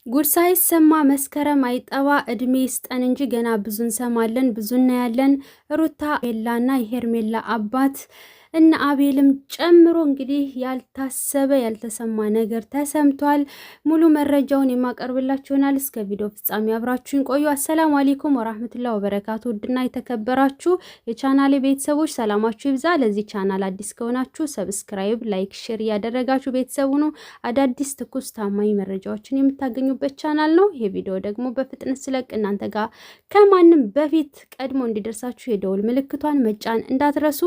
ጉድ ሳይሰማ መስከረም አይጠባ እድሜ ይስጠን እንጂ ገና ብዙ እንሰማለን፣ ብዙ እናያለን። ሩታ ሄርሜላና የሄርሜላ አባት እና አቤልም ጨምሮ እንግዲህ ያልታሰበ ያልተሰማ ነገር ተሰምቷል። ሙሉ መረጃውን የማቀርብላችሁ ይሆናል። እስከ ቪዲዮ ፍጻሜ አብራችሁን ቆዩ። አሰላሙ አለይኩም ወራህመቱላሂ ወበረካቱ። ውድና የተከበራችሁ የቻናሌ ቤተሰቦች ሰላማችሁ ይብዛ። ለዚህ ቻናል አዲስ ከሆናችሁ ሰብስክራይብ፣ ላይክ፣ ሼር እያደረጋችሁ ቤተሰቡ ነው አዳዲስ ትኩስ ታማኝ መረጃዎችን የምታገኙበት ቻናል ነው። ይሄ ቪዲዮ ደግሞ በፍጥነት ስለቅ እናንተ ጋር ከማንም በፊት ቀድሞ እንዲደርሳችሁ የደውል ምልክቷን መጫን እንዳትረሱ።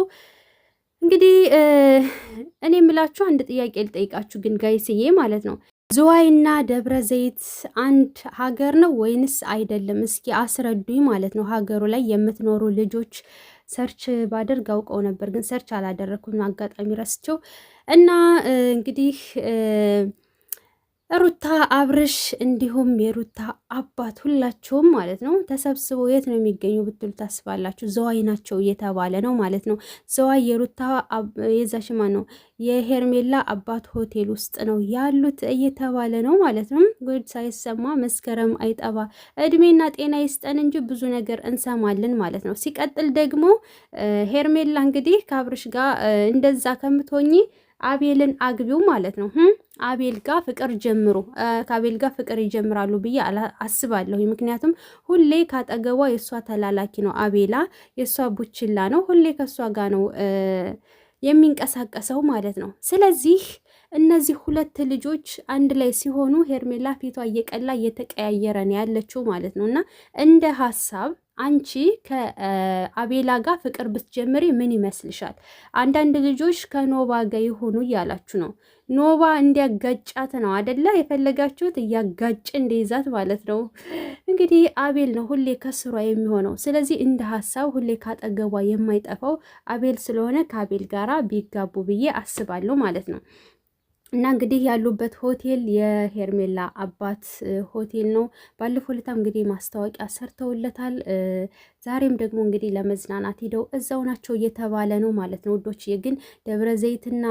እንግዲህ እኔ የምላችሁ አንድ ጥያቄ ልጠይቃችሁ ግን ጋይስዬ ማለት ነው። ዝዋይና ደብረ ዘይት አንድ ሀገር ነው ወይንስ አይደለም? እስኪ አስረዱኝ ማለት ነው። ሀገሩ ላይ የምትኖሩ ልጆች ሰርች ባደርግ አውቀው ነበር፣ ግን ሰርች አላደረኩም አጋጣሚ ረስቸው እና እንግዲህ ሩታ አብርሽ እንዲሁም የሩታ አባት ሁላቸውም ማለት ነው ተሰብስበው የት ነው የሚገኙ ብትሉ ታስባላችሁ? ዘዋይ ናቸው እየተባለ ነው ማለት ነው። ዘዋይ የሩታ የዛሽማ ነው የሄርሜላ አባት ሆቴል ውስጥ ነው ያሉት እየተባለ ነው ማለት ነው። ጉድ ሳይሰማ መስከረም አይጠባ እድሜና ጤና ይስጠን እንጂ ብዙ ነገር እንሰማለን ማለት ነው። ሲቀጥል ደግሞ ሄርሜላ እንግዲህ ከአብርሽ ጋር እንደዛ ከምትሆኚ አቤልን አግቢው ማለት ነው። አቤል ጋር ፍቅር ጀምሩ፣ ከአቤል ጋር ፍቅር ይጀምራሉ ብዬ አስባለሁ። ምክንያቱም ሁሌ ካጠገቧ የእሷ ተላላኪ ነው አቤላ፣ የእሷ ቡችላ ነው። ሁሌ ከእሷ ጋር ነው የሚንቀሳቀሰው ማለት ነው። ስለዚህ እነዚህ ሁለት ልጆች አንድ ላይ ሲሆኑ ሄርሜላ ፊቷ እየቀላ እየተቀያየረ ነው ያለችው ማለት ነው። እና እንደ ሀሳብ አንቺ ከአቤላ ጋር ፍቅር ብትጀምሪ ምን ይመስልሻል? አንዳንድ ልጆች ከኖባ ጋር ይሆኑ እያላችሁ ነው። ኖባ እንዲያጋጫት ነው አደለ የፈለጋችሁት? እያጋጭ እንዲይዛት ማለት ነው። እንግዲህ አቤል ነው ሁሌ ከስሯ የሚሆነው። ስለዚህ እንደ ሀሳብ ሁሌ ካጠገቧ የማይጠፋው አቤል ስለሆነ ከአቤል ጋራ ቢጋቡ ብዬ አስባለሁ ማለት ነው። እና እንግዲህ ያሉበት ሆቴል የሄርሜላ አባት ሆቴል ነው። ባለፈው ዕለታም እንግዲህ ማስታወቂያ ሰርተውለታል። ዛሬም ደግሞ እንግዲህ ለመዝናናት ሄደው እዛው ናቸው እየተባለ ነው ማለት ነው። ውዶች ግን ደብረ ዘይትና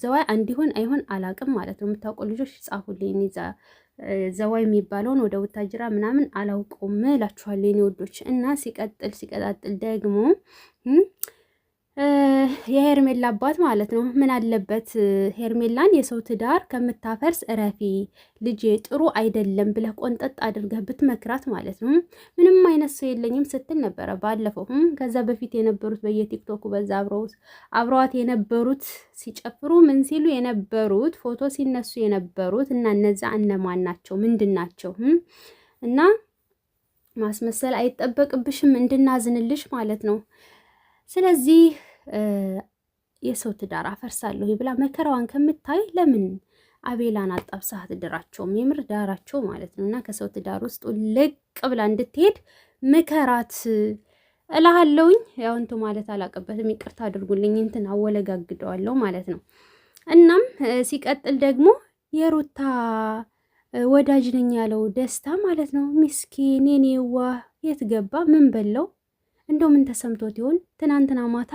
ዘዋይ እንዲሆን አይሆን አላቅም ማለት ነው። የምታውቁ ልጆች ጻፉልኝ። ዘዋይ የሚባለውን ወደ ውታጅራ ምናምን አላውቀውም እላችኋለሁ የኔ ውዶች። እና ሲቀጣጥል ደግሞ የሄርሜላ አባት ማለት ነው ምን አለበት ሄርሜላን የሰው ትዳር ከምታፈርስ እረፊ ልጄ፣ ጥሩ አይደለም ብለህ ቆንጠጥ አድርገህ ብትመክራት ማለት ነው። ምንም አይነት ሰው የለኝም ስትል ነበረ ባለፈው። ከዛ በፊት የነበሩት በየቲክቶኩ በዛ አብረዋት የነበሩት ሲጨፍሩ ምን ሲሉ የነበሩት ፎቶ ሲነሱ የነበሩት እና እነዛ እነማን ናቸው? ምንድን ናቸው? እና ማስመሰል አይጠበቅብሽም እንድናዝንልሽ ማለት ነው። ስለዚህ የሰው ትዳር አፈርሳለሁ ብላ መከራዋን ከምታይ ለምን አቤላን አጣብሳህ ትድራቸውም? የምር ዳራቸው ማለት ነው። እና ከሰው ትዳር ውስጥ ልቅ ብላ እንድትሄድ ምከራት እላሃለሁኝ። ያው እንቱ ማለት አላቀበትም፣ ይቅርታ አድርጉልኝ፣ እንትን አወለጋግደዋለሁ ማለት ነው። እናም ሲቀጥል ደግሞ የሩታ ወዳጅ ነኝ ያለው ደስታ ማለት ነው። ምስኪን የኔዋ የት ገባ? ምን በለው? እንደው ምን ተሰምቶት ይሆን? ትናንትና ማታ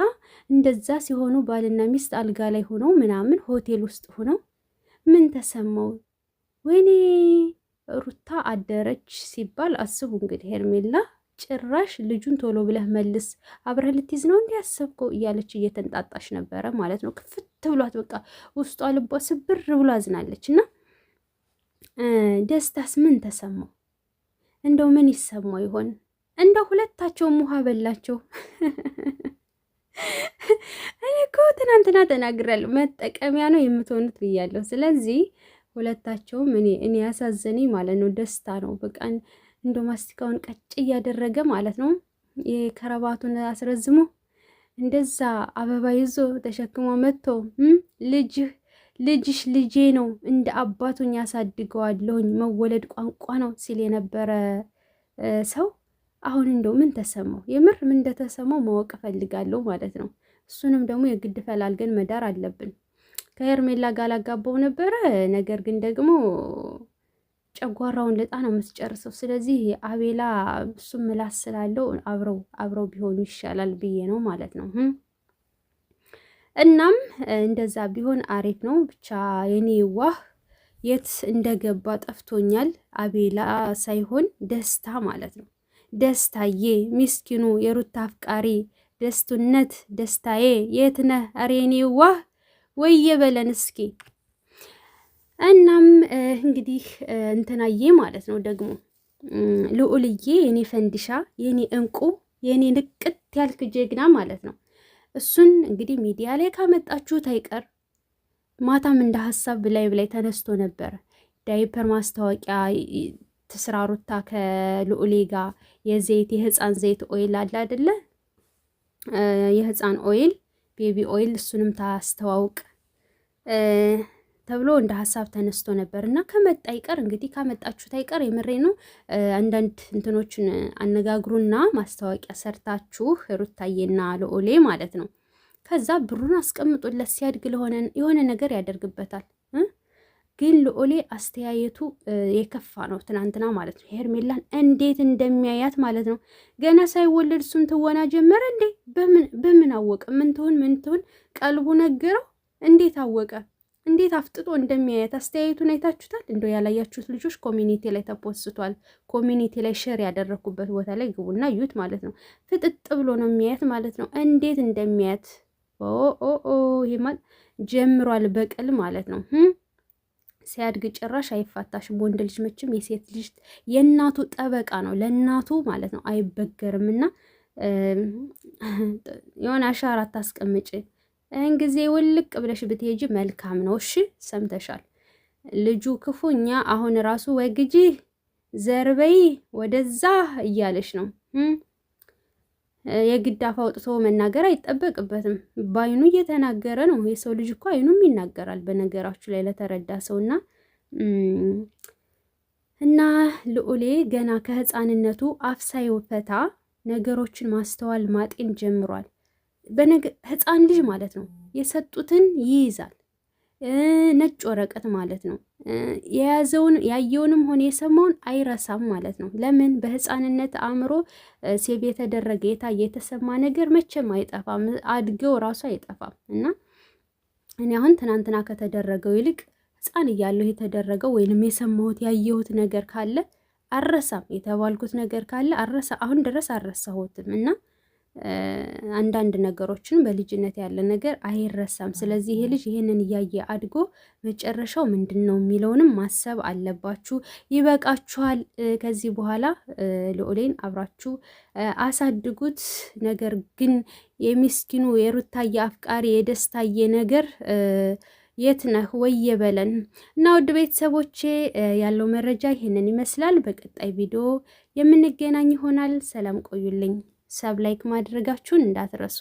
እንደዛ ሲሆኑ ባልና ሚስት አልጋ ላይ ሆነው ምናምን ሆቴል ውስጥ ሆነው ምን ተሰማው? ወይኔ ሩታ አደረች ሲባል አስቡ እንግዲህ። ሄርሜላ ጭራሽ ልጁን ቶሎ ብለህ መልስ፣ አብረህ ልትይዝ ነው እንዲህ ያሰብከው እያለች እየተንጣጣች ነበረ ማለት ነው። ክፍት ብሏት በቃ ውስጧ ልቧ ስብር ብሎ አዝናለች። እና ደስታስ ምን ተሰማው? እንደው ምን ይሰማው ይሆን? እንደ ሁለታቸውም ውሃ በላቸው። እኔ እኮ ትናንትና ተናግራለሁ፣ መጠቀሚያ ነው የምትሆኑት ብያለሁ። ስለዚህ ሁለታቸውም እኔ ያሳዘነኝ ማለት ነው ደስታ ነው። በቃ እንደ ማስቲካውን ቀጭ እያደረገ ማለት ነው የከረባቱን አስረዝሞ እንደዛ አበባ ይዞ ተሸክሞ መጥቶ ልጅሽ ልጄ ነው እንደ አባቱኝ ያሳድገዋለሁኝ መወለድ ቋንቋ ነው ሲል የነበረ ሰው አሁን እንደው ምን ተሰማው? የምር ምን እንደተሰማው ማወቅ እፈልጋለሁ ማለት ነው። እሱንም ደግሞ የግድ ፈላልገን መዳር አለብን። ከሄርሜላ ጋር ላጋባው ነበረ፣ ነገር ግን ደግሞ ጨጓራውን ልጣ ነው የምትጨርሰው። ስለዚህ አቤላ እሱም ምላስ ስላለው አብረው ቢሆኑ ይሻላል ብዬ ነው ማለት ነው። እናም እንደዛ ቢሆን አሪፍ ነው። ብቻ የኔ ዋህ የት እንደገባ ጠፍቶኛል። አቤላ ሳይሆን ደስታ ማለት ነው። ደስታዬ ሚስኪኑ የሩታ አፍቃሪ ደስቱነት ደስታዬ የት ነህ? ኧረ የኔ ዋህ ወየ በለን እስኪ። እናም እንግዲህ እንትናዬ ማለት ነው ደግሞ ልዑልዬ የኔ ፈንዲሻ የኔ እንቁ የኔ ንቅት ያልክ ጀግና ማለት ነው። እሱን እንግዲህ ሚዲያ ላይ ካመጣችሁት አይቀር ማታም እንደ ሀሳብ ብላይ ተነስቶ ነበረ። ዳይፐር ማስታወቂያ ትስራ ሩታ ከልዑሌ ጋር የዘይት የህፃን ዘይት ኦይል አለ አይደለ? የህፃን ኦይል ቤቢ ኦይል እሱንም ታስተዋውቅ ተብሎ እንደ ሀሳብ ተነስቶ ነበር እና ከመጣ አይቀር እንግዲህ ካመጣችሁት አይቀር የምሬ ነው። አንዳንድ እንትኖችን አነጋግሩና ማስታወቂያ ሰርታችሁ ሩታዬና ልዑሌ ማለት ነው። ከዛ ብሩን አስቀምጡለት ሲያድግ የሆነ ነገር ያደርግበታል። ግን ልዑሌ አስተያየቱ የከፋ ነው። ትናንትና ማለት ነው ሄርሜላን እንዴት እንደሚያያት ማለት ነው። ገና ሳይወለድ እሱን ትወና ጀመረ እንዴ! በምን አወቀ? ምን ትሆን ቀልቡ ነገረው? እንዴት አወቀ? እንዴት አፍጥጦ እንደሚያያት አስተያየቱን አይታችሁታል? እንደው ያላያችሁት ልጆች ኮሚኒቲ ላይ ተፖስቷል። ኮሚኒቲ ላይ ሼር ያደረኩበት ቦታ ላይ ግቡና እዩት ማለት ነው። ፍጥጥ ብሎ ነው የሚያያት ማለት ነው። እንዴት እንደሚያያት ይሄማ ጀምሯል በቀል ማለት ነው። ሲያድግ ጭራሽ አይፋታሽም። ወንድ ልጅ መቼም የሴት ልጅ የእናቱ ጠበቃ ነው፣ ለእናቱ ማለት ነው አይበገርም። እና የሆነ አሻራ ታስቀምጭ ይህን ጊዜ ውልቅ ብለሽ ብትሄጂ መልካም ነው። እሺ ሰምተሻል። ልጁ ክፉኛ አሁን ራሱ ወግጂ ዘርበይ ወደዛ እያለሽ ነው። የግድ አፍ አውጥቶ መናገር አይጠበቅበትም። በአይኑ እየተናገረ ነው። የሰው ልጅ እኮ አይኑም ይናገራል በነገራችሁ ላይ ለተረዳ ሰውና እና ልዑሌ ገና ከህፃንነቱ አፍ ሳይፈታ ነገሮችን ማስተዋል ማጤን ጀምሯል። ህፃን ልጅ ማለት ነው የሰጡትን ይይዛል። ነጭ ወረቀት ማለት ነው የያዘውን ያየውንም ሆነ የሰማውን አይረሳም ማለት ነው። ለምን በህፃንነት አእምሮ ሴብ የተደረገ የታየ የተሰማ ነገር መቼም አይጠፋም፣ አድገው ራሱ አይጠፋም። እና እኔ አሁን ትናንትና ከተደረገው ይልቅ ህፃን እያለሁ የተደረገው ወይንም የሰማሁት ያየሁት ነገር ካለ አረሳም፣ የተባልኩት ነገር ካለ አሁን ድረስ አልረሳሁትም። እና አንዳንድ ነገሮችን በልጅነት ያለ ነገር አይረሳም። ስለዚህ ይሄ ልጅ ይሄንን እያየ አድጎ መጨረሻው ምንድን ነው የሚለውንም ማሰብ አለባችሁ። ይበቃችኋል። ከዚህ በኋላ ልዑሌን አብራችሁ አሳድጉት። ነገር ግን የሚስኪኑ የሩታዬ አፍቃሪ የደስታዬ ነገር የት ነህ ወየ በለን እና ውድ ቤተሰቦቼ ያለው መረጃ ይህንን ይመስላል። በቀጣይ ቪዲዮ የምንገናኝ ይሆናል። ሰላም ቆዩልኝ። ሰብ ላይክ ማድረጋችሁን እንዳትረሱ።